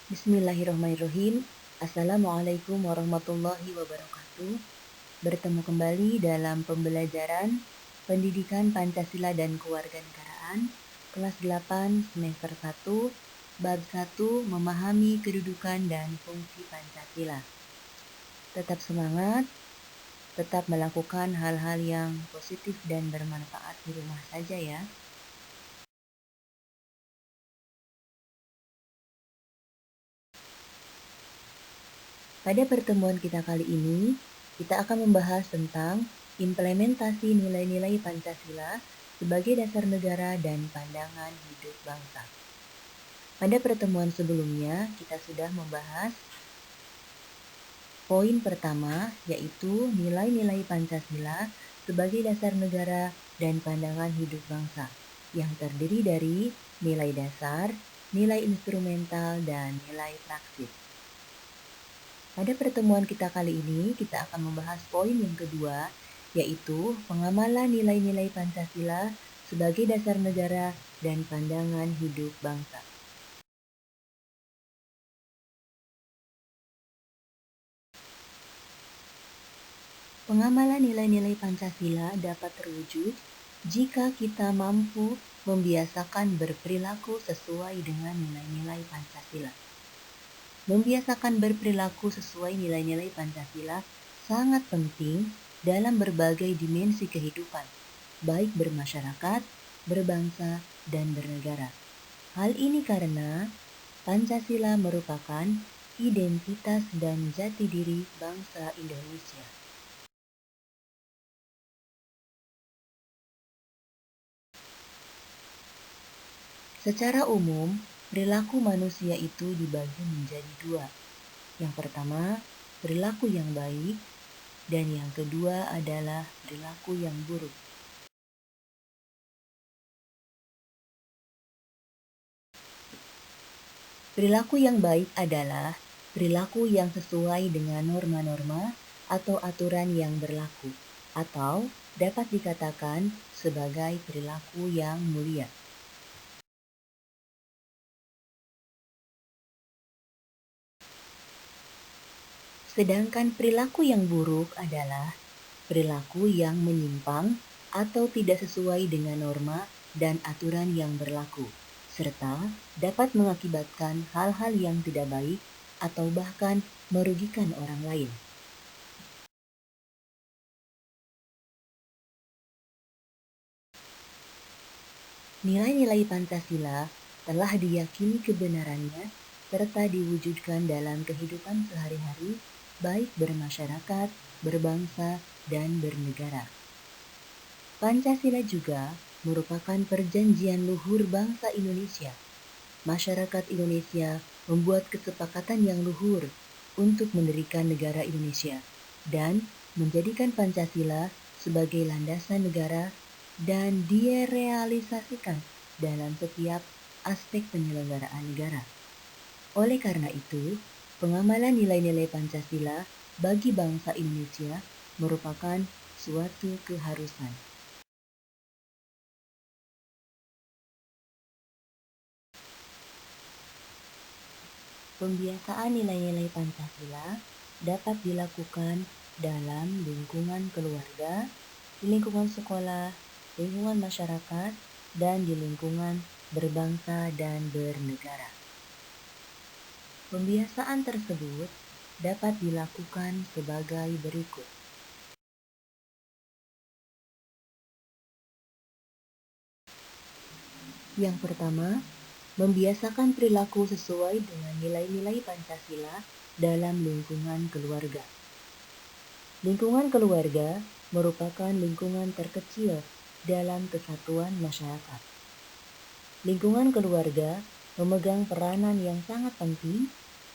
Bismillahirrahmanirrahim. Assalamualaikum warahmatullahi wabarakatuh. Bertemu kembali dalam pembelajaran Pendidikan Pancasila dan Kewarganegaraan kelas 8 semester 1 bab 1 memahami kedudukan dan fungsi Pancasila. Tetap semangat, tetap melakukan hal-hal yang positif dan bermanfaat di rumah saja ya. Pada pertemuan kita kali ini, kita akan membahas tentang implementasi nilai-nilai Pancasila sebagai dasar negara dan pandangan hidup bangsa. Pada pertemuan sebelumnya, kita sudah membahas poin pertama, yaitu nilai-nilai Pancasila sebagai dasar negara dan pandangan hidup bangsa, yang terdiri dari nilai dasar, nilai instrumental, dan nilai praksis. Pada pertemuan kita kali ini, kita akan membahas poin yang kedua, yaitu pengamalan nilai-nilai Pancasila sebagai dasar negara dan pandangan hidup bangsa. Pengamalan nilai-nilai Pancasila dapat terwujud jika kita mampu membiasakan berperilaku sesuai dengan nilai-nilai Pancasila. Membiasakan berperilaku sesuai nilai-nilai Pancasila sangat penting dalam berbagai dimensi kehidupan, baik bermasyarakat, berbangsa, dan bernegara. Hal ini karena Pancasila merupakan identitas dan jati diri bangsa Indonesia. Secara umum, perilaku manusia itu dibagi menjadi dua. Yang pertama, perilaku yang baik, dan yang kedua adalah perilaku yang buruk. Perilaku yang baik adalah perilaku yang sesuai dengan norma-norma atau aturan yang berlaku, atau dapat dikatakan sebagai perilaku yang mulia. Sedangkan perilaku yang buruk adalah perilaku yang menyimpang atau tidak sesuai dengan norma dan aturan yang berlaku, serta dapat mengakibatkan hal-hal yang tidak baik atau bahkan merugikan orang lain. Nilai-nilai Pancasila telah diyakini kebenarannya serta diwujudkan dalam kehidupan sehari-hari, baik bermasyarakat, berbangsa, dan bernegara. Pancasila juga merupakan perjanjian luhur bangsa Indonesia. Masyarakat Indonesia membuat kesepakatan yang luhur untuk mendirikan negara Indonesia dan menjadikan Pancasila sebagai landasan negara dan direalisasikan dalam setiap aspek penyelenggaraan negara. Oleh karena itu, pengamalan nilai-nilai Pancasila bagi bangsa Indonesia merupakan suatu keharusan. Pembiasaan nilai-nilai Pancasila dapat dilakukan dalam lingkungan keluarga, di lingkungan sekolah, lingkungan masyarakat, dan di lingkungan berbangsa dan bernegara. Pembiasaan tersebut dapat dilakukan sebagai berikut. Yang pertama, membiasakan perilaku sesuai dengan nilai-nilai Pancasila dalam lingkungan keluarga. Lingkungan keluarga merupakan lingkungan terkecil dalam kesatuan masyarakat. Lingkungan keluarga memegang peranan yang sangat penting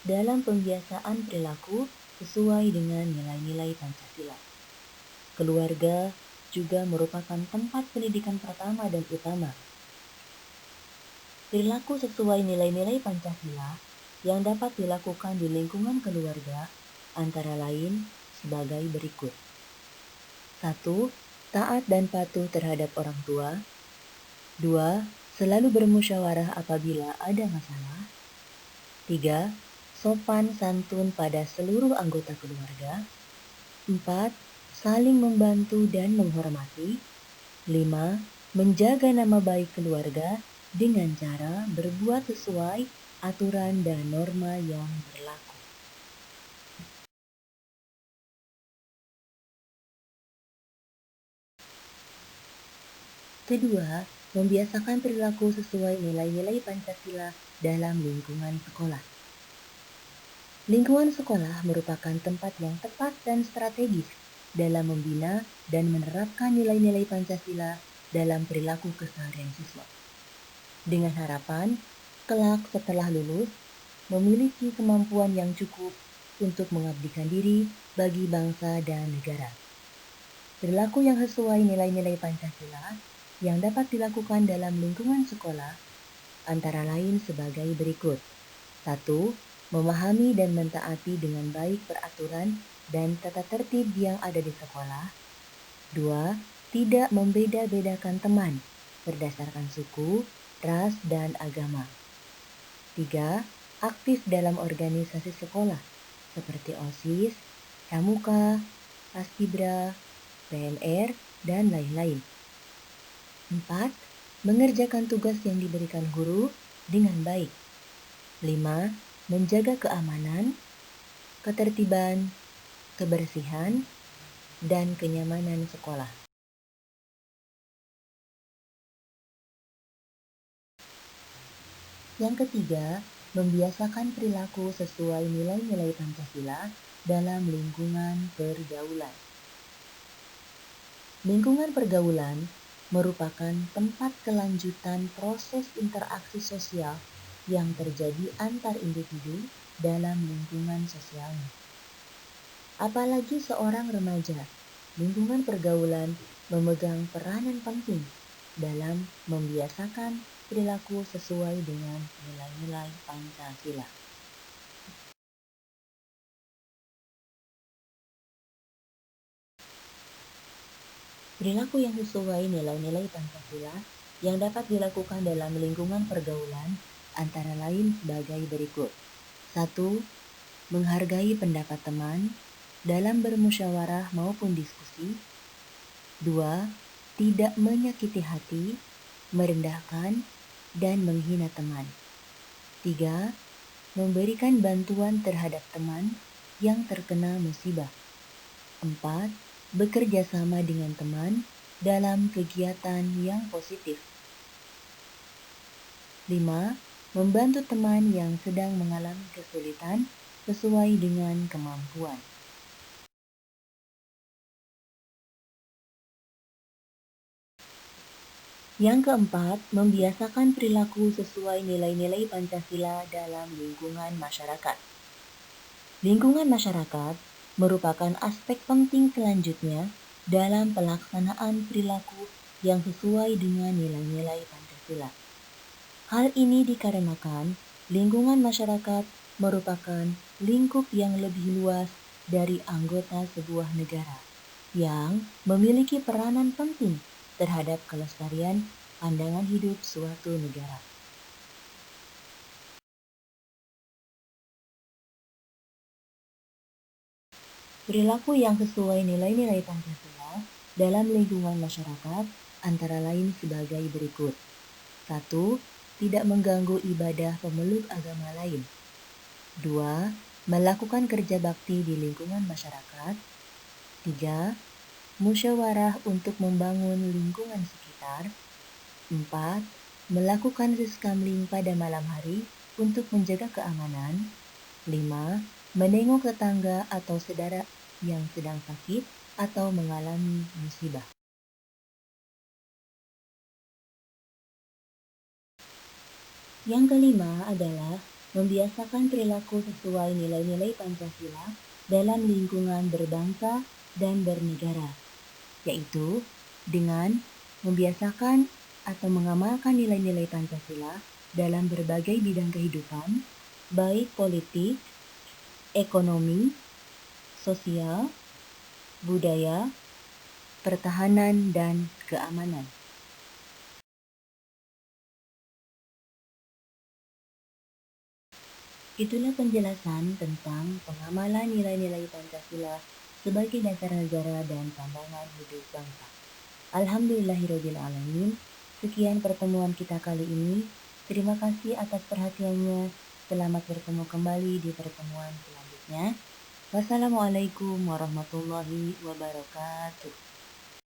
dalam pembiasaan perilaku sesuai dengan nilai-nilai Pancasila. Keluarga juga merupakan tempat pendidikan pertama dan utama. Perilaku sesuai nilai-nilai Pancasila yang dapat dilakukan di lingkungan keluarga antara lain sebagai berikut. 1. Taat dan patuh terhadap orang tua. 2. Selalu bermusyawarah apabila ada masalah. 3. sopan santun pada seluruh anggota keluarga. 4. Saling membantu dan menghormati. 5. Menjaga nama baik keluarga dengan cara berbuat sesuai aturan dan norma yang berlaku. Kedua, membiasakan perilaku sesuai nilai-nilai Pancasila dalam lingkungan sekolah. Lingkungan sekolah merupakan tempat yang tepat dan strategis dalam membina dan menerapkan nilai-nilai Pancasila dalam perilaku keseharian siswa. Dengan harapan, kelak setelah lulus, memiliki kemampuan yang cukup untuk mengabdikan diri bagi bangsa dan negara. Perilaku yang sesuai nilai-nilai Pancasila yang dapat dilakukan dalam lingkungan sekolah antara lain sebagai berikut. 1. Memahami dan mentaati dengan baik peraturan dan tata tertib yang ada di sekolah. 2. Tidak membeda-bedakan teman berdasarkan suku, ras, dan agama. 3. Aktif dalam organisasi sekolah seperti OSIS, Pramuka, Paskibra, PNR, dan lain-lain. 4. Mengerjakan tugas yang diberikan guru dengan baik. 5. Menjaga keamanan, ketertiban, kebersihan, dan kenyamanan sekolah. Yang ketiga, membiasakan perilaku sesuai nilai-nilai Pancasila dalam lingkungan pergaulan. Lingkungan pergaulan merupakan tempat kelanjutan proses interaksi sosial yang terjadi antar individu dalam lingkungan sosialnya. Apalagi seorang remaja, lingkungan pergaulan memegang peranan penting dalam membiasakan perilaku sesuai dengan nilai-nilai Pancasila. Perilaku yang sesuai nilai-nilai Pancasila yang dapat dilakukan dalam lingkungan pergaulan antara lain sebagai berikut. 1. Menghargai pendapat teman dalam bermusyawarah maupun diskusi. 2. Tidak menyakiti hati, merendahkan, dan menghina teman. 3. Memberikan bantuan terhadap teman yang terkena musibah. 4. Bekerja sama dengan teman dalam kegiatan yang positif. 5. Membantu teman yang sedang mengalami kesulitan sesuai dengan kemampuan. Yang keempat, membiasakan perilaku sesuai nilai-nilai Pancasila dalam lingkungan masyarakat. Lingkungan masyarakat merupakan aspek penting selanjutnya dalam pelaksanaan perilaku yang sesuai dengan nilai-nilai Pancasila. Hal ini dikarenakan lingkungan masyarakat merupakan lingkup yang lebih luas dari anggota sebuah negara yang memiliki peranan penting terhadap kelestarian pandangan hidup suatu negara. Perilaku yang sesuai nilai-nilai Pancasila dalam lingkungan masyarakat antara lain sebagai berikut. 1. Tidak mengganggu ibadah pemeluk agama lain. 2. Melakukan kerja bakti di lingkungan masyarakat. 3. Musyawarah untuk membangun lingkungan sekitar. 4. Melakukan siskamling pada malam hari untuk menjaga keamanan. 5. Menengok tetangga atau saudara yang sedang sakit atau mengalami musibah. Yang kelima adalah membiasakan perilaku sesuai nilai-nilai Pancasila dalam lingkungan berbangsa dan bernegara, yaitu dengan membiasakan atau mengamalkan nilai-nilai Pancasila dalam berbagai bidang kehidupan, baik politik, ekonomi, sosial, budaya, pertahanan, dan keamanan. Itulah penjelasan tentang pengamalan nilai-nilai Pancasila sebagai dasar negara dan pandangan hidup bangsa. Alhamdulillahirobbilalamin. Sekian pertemuan kita kali ini. Terima kasih atas perhatiannya. Selamat bertemu kembali di pertemuan selanjutnya. Wassalamualaikum warahmatullahi wabarakatuh.